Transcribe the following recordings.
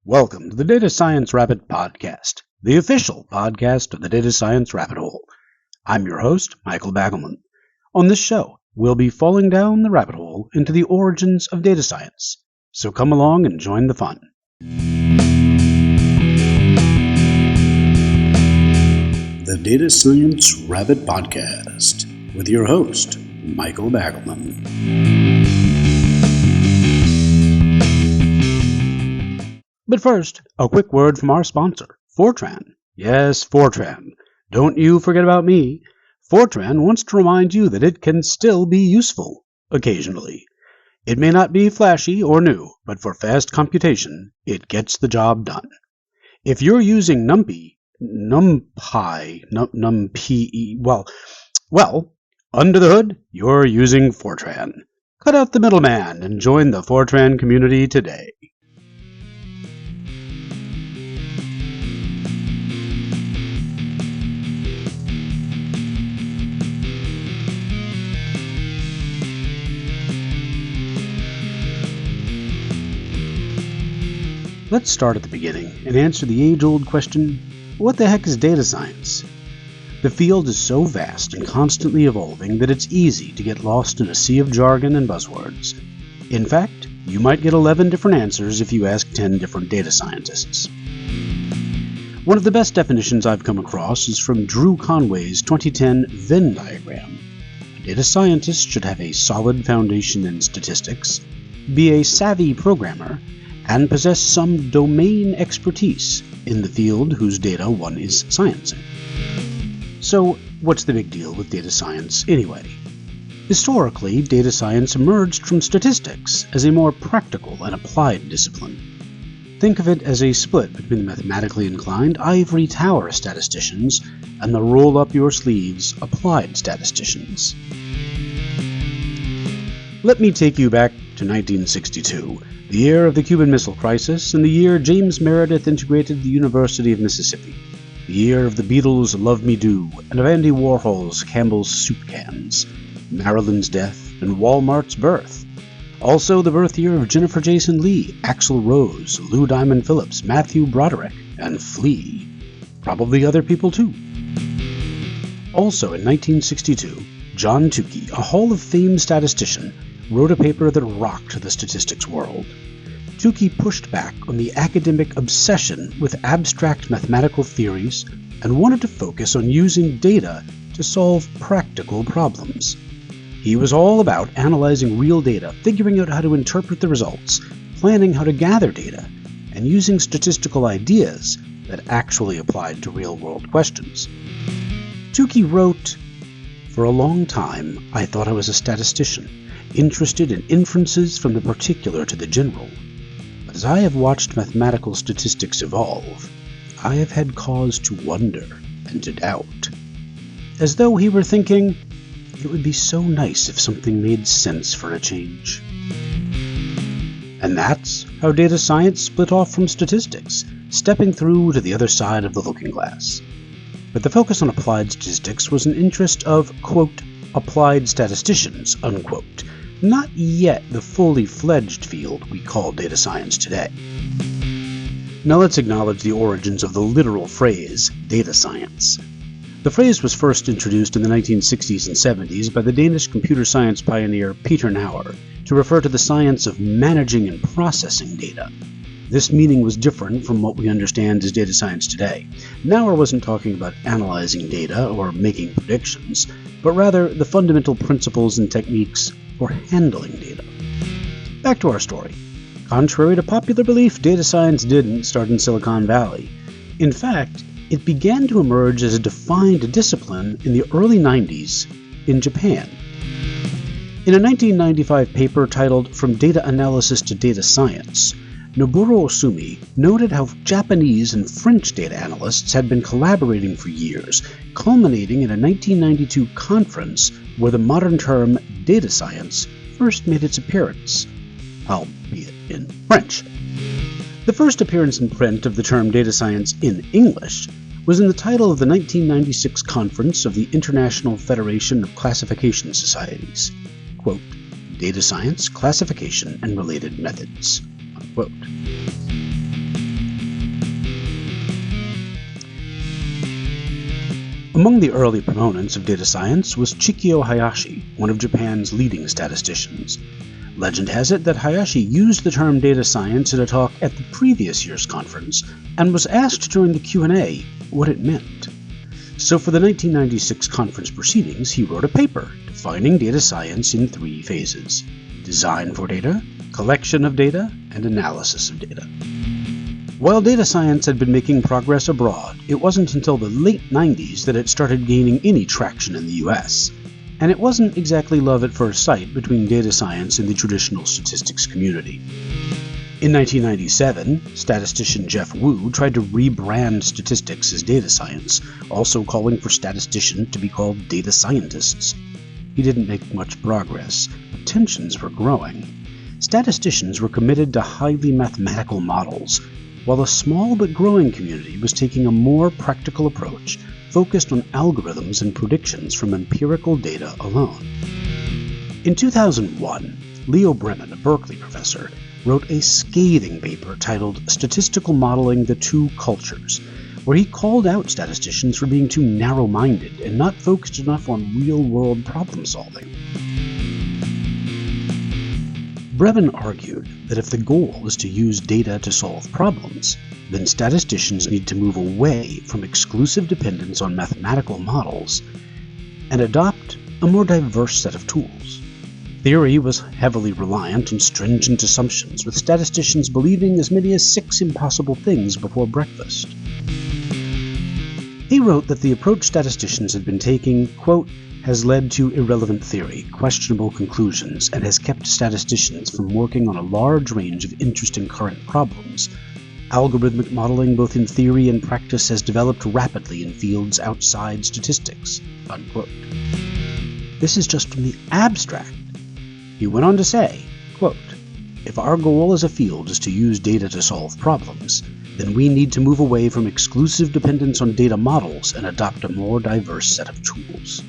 Welcome to the Data Science Rabbit Podcast, the official podcast of the Data Science Rabbit Hole. I'm your host, Michael Bagalman. On this show, we'll be falling down the rabbit hole into the origins of data science. So come along and join the fun. The Data Science Rabbit Podcast with your host, Michael Bagalman. But first, a quick word from our sponsor, Fortran. Yes, Fortran. Don't you forget about me. Fortran wants to remind you that it can still be useful, occasionally. It may not be flashy or new, but for fast computation, it gets the job done. If you're using NumPy, under the hood, you're using Fortran. Cut out the middleman and join the Fortran community today. Let's start at the beginning and answer the age-old question, what the heck is data science? The field is so vast and constantly evolving that it's easy to get lost in a sea of jargon and buzzwords. In fact, you might get 11 different answers if you ask 10 different data scientists. One of the best definitions I've come across is from Drew Conway's 2010 Venn diagram. A data scientist should have a solid foundation in statistics, be a savvy programmer, and possess some domain expertise in the field whose data one is sciencing. So, what's the big deal with data science anyway? Historically, data science emerged from statistics as a more practical and applied discipline. Think of it as a split between the mathematically inclined ivory tower statisticians and the roll-up-your-sleeves applied statisticians. Let me take you back to 1962, the year of the Cuban Missile Crisis, and the year James Meredith integrated the University of Mississippi. The year of the Beatles' Love Me Do, and of Andy Warhol's Campbell's Soup Cans, Marilyn's death, and Walmart's birth. Also the birth year of Jennifer Jason Leigh, Axl Rose, Lou Diamond Phillips, Matthew Broderick, and Flea. Probably other people too. Also in 1962, John Tukey, a Hall of Fame statistician, wrote a paper that rocked the statistics world. Tukey pushed back on the academic obsession with abstract mathematical theories and wanted to focus on using data to solve practical problems. He was all about analyzing real data, figuring out how to interpret the results, planning how to gather data, and using statistical ideas that actually applied to real-world questions. Tukey wrote, "For a long time, I thought I was a statistician, interested in inferences from the particular to the general. But as I have watched mathematical statistics evolve, I have had cause to wonder and to doubt." As though he were thinking, it would be so nice if something made sense for a change. And that's how data science split off from statistics, stepping through to the other side of the looking glass. But the focus on applied statistics was an interest of, quote, applied statisticians, unquote, not yet the fully fledged field we call data science today. Now let's acknowledge the origins of the literal phrase, data science. The phrase was first introduced in the 1960s and 70s by the Danish computer science pioneer Peter Nauer to refer to the science of managing and processing data. This meaning was different from what we understand as data science today. Nauer wasn't talking about analyzing data or making predictions, but rather the fundamental principles and techniques for handling data. Back to our story. Contrary to popular belief, data science didn't start in Silicon Valley. In fact, it began to emerge as a defined discipline in the early 90s in Japan. In a 1995 paper titled From Data Analysis to Data Science, Noboru Osumi noted how Japanese and French data analysts had been collaborating for years, culminating in a 1992 conference where the modern term data science first made its appearance, albeit in French. The first appearance in print of the term data science in English was in the title of the 1996 conference of the International Federation of Classification Societies, quote, Data Science, Classification, and Related Methods, unquote. Among the early proponents of data science was Chikio Hayashi, one of Japan's leading statisticians. Legend has it that Hayashi used the term data science at a talk at the previous year's conference and was asked during the Q&A what it meant. So for the 1996 conference proceedings, he wrote a paper defining data science in 3 phases: design for data, collection of data, and analysis of data. While data science had been making progress abroad, it wasn't until the late 90s that it started gaining any traction in the US. And it wasn't exactly love at first sight between data science and the traditional statistics community. In 1997, statistician Jeff Wu tried to rebrand statistics as data science, also calling for statisticians to be called data scientists. He didn't make much progress, but tensions were growing. Statisticians were committed to highly mathematical models, while a small but growing community was taking a more practical approach focused on algorithms and predictions from empirical data alone. In 2001, Leo Breiman, a Berkeley professor, wrote a scathing paper titled Statistical Modeling: The Two Cultures, where he called out statisticians for being too narrow-minded and not focused enough on real-world problem-solving. Breiman argued that if the goal is to use data to solve problems, then statisticians need to move away from exclusive dependence on mathematical models and adopt a more diverse set of tools. Theory was heavily reliant on stringent assumptions, with statisticians believing as many as 6 impossible things before breakfast. He wrote that the approach statisticians had been taking, quote, has led to irrelevant theory, questionable conclusions, and has kept statisticians from working on a large range of interesting current problems. Algorithmic modeling, both in theory and practice, has developed rapidly in fields outside statistics, unquote. This is just from the abstract. He went on to say, quote, if our goal as a field is to use data to solve problems, then we need to move away from exclusive dependence on data models and adopt a more diverse set of tools.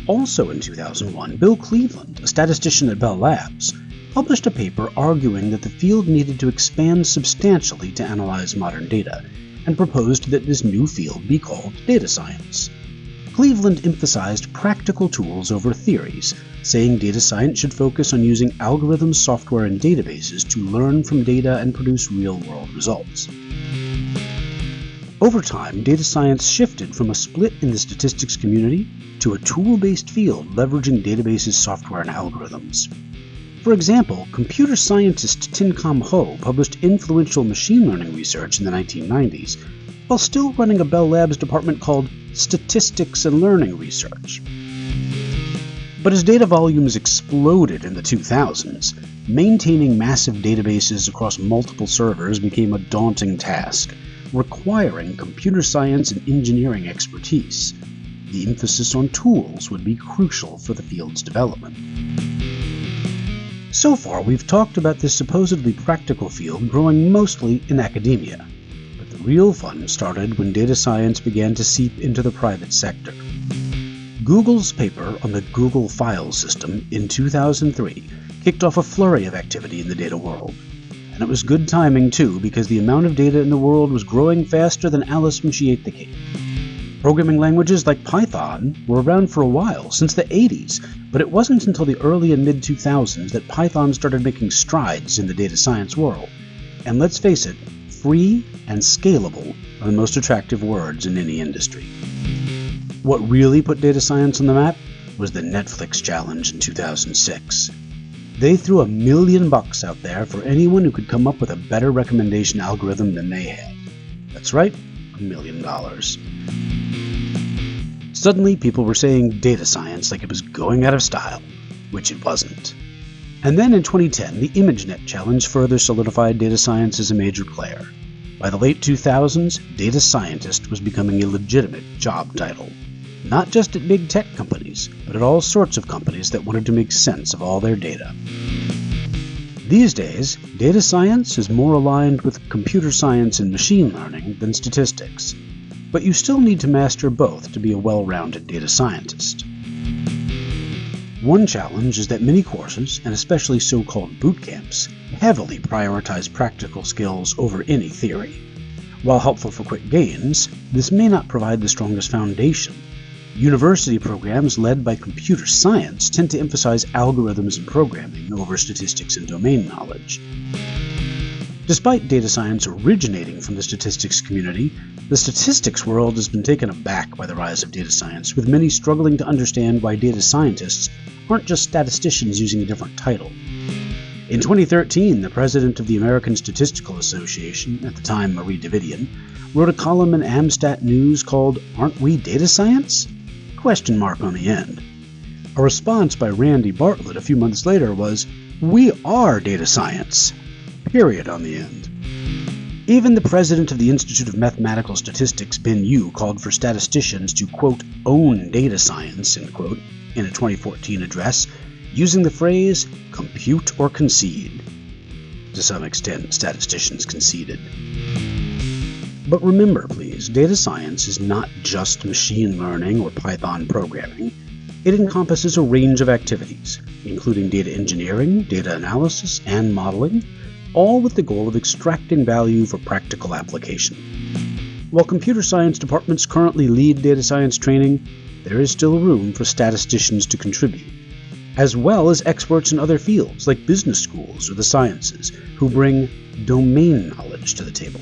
Also in 2001, Bill Cleveland, a statistician at Bell Labs, published a paper arguing that the field needed to expand substantially to analyze modern data, and proposed that this new field be called data science. Cleveland emphasized practical tools over theories, saying data science should focus on using algorithms, software, and databases to learn from data and produce real-world results. Over time, data science shifted from a split in the statistics community to a tool-based field leveraging databases, software, and algorithms. For example, computer scientist Tin-Kam Ho published influential machine learning research in the 1990s, while still running a Bell Labs department called Statistics and Learning Research. But as data volumes exploded in the 2000s, maintaining massive databases across multiple servers became a daunting task, requiring computer science and engineering expertise. The emphasis on tools would be crucial for the field's development. So far, we've talked about this supposedly practical field growing mostly in academia, but the real fun started when data science began to seep into the private sector. Google's paper on the Google file system in 2003 kicked off a flurry of activity in the data world. And it was good timing, too, because the amount of data in the world was growing faster than Alice when she ate the cake. Programming languages like Python were around for a while, since the 80s, but it wasn't until the early and mid-2000s that Python started making strides in the data science world. And let's face it, free and scalable are the most attractive words in any industry. What really put data science on the map was the Netflix challenge in 2006. They threw $1 million out there for anyone who could come up with a better recommendation algorithm than they had. That's right, $1 million. Suddenly, people were saying data science like it was going out of style, which it wasn't. And then in 2010, the ImageNet challenge further solidified data science as a major player. By the late 2000s, data scientist was becoming a legitimate job title. Not just at big tech companies, but at all sorts of companies that wanted to make sense of all their data. These days, data science is more aligned with computer science and machine learning than statistics, but you still need to master both to be a well-rounded data scientist. One challenge is that many courses, and especially so-called boot camps, heavily prioritize practical skills over any theory. While helpful for quick gains, this may not provide the strongest foundation. University programs led by computer science tend to emphasize algorithms and programming over statistics and domain knowledge. Despite data science originating from the statistics community, the statistics world has been taken aback by the rise of data science, with many struggling to understand why data scientists aren't just statisticians using a different title. In 2013, the president of the American Statistical Association, at the time Marie Davidian, wrote a column in Amstat News called "Aren't We Data Science?" Question mark on the end. A response by Randy Bartlett a few months later was, "We are data science." Period on the end. Even the president of the Institute of Mathematical Statistics, Ben Yu, called for statisticians to, quote, "own data science," end quote, in a 2014 address, using the phrase, "compute or concede." To some extent, statisticians conceded. But remember, please, data science is not just machine learning or Python programming. It encompasses a range of activities, including data engineering, data analysis, and modeling, all with the goal of extracting value for practical application. While computer science departments currently lead data science training, there is still room for statisticians to contribute, as well as experts in other fields like business schools or the sciences, who bring domain knowledge to the table.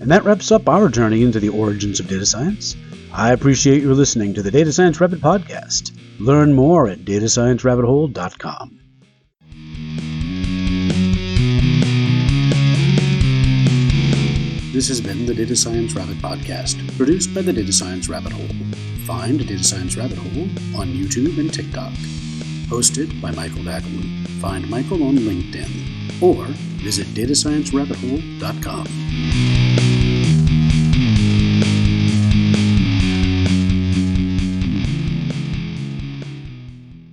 And that wraps up our journey into the origins of data science. I appreciate your listening to the Data Science Rabbit podcast. Learn more at datasciencerabbithole.com. This has been the Data Science Rabbit podcast, produced by the Data Science Rabbit Hole. Find Data Science Rabbit Hole on YouTube and TikTok. Hosted by Michael Bagalman. Find Michael on LinkedIn, or visit datasciencerabbithole.com.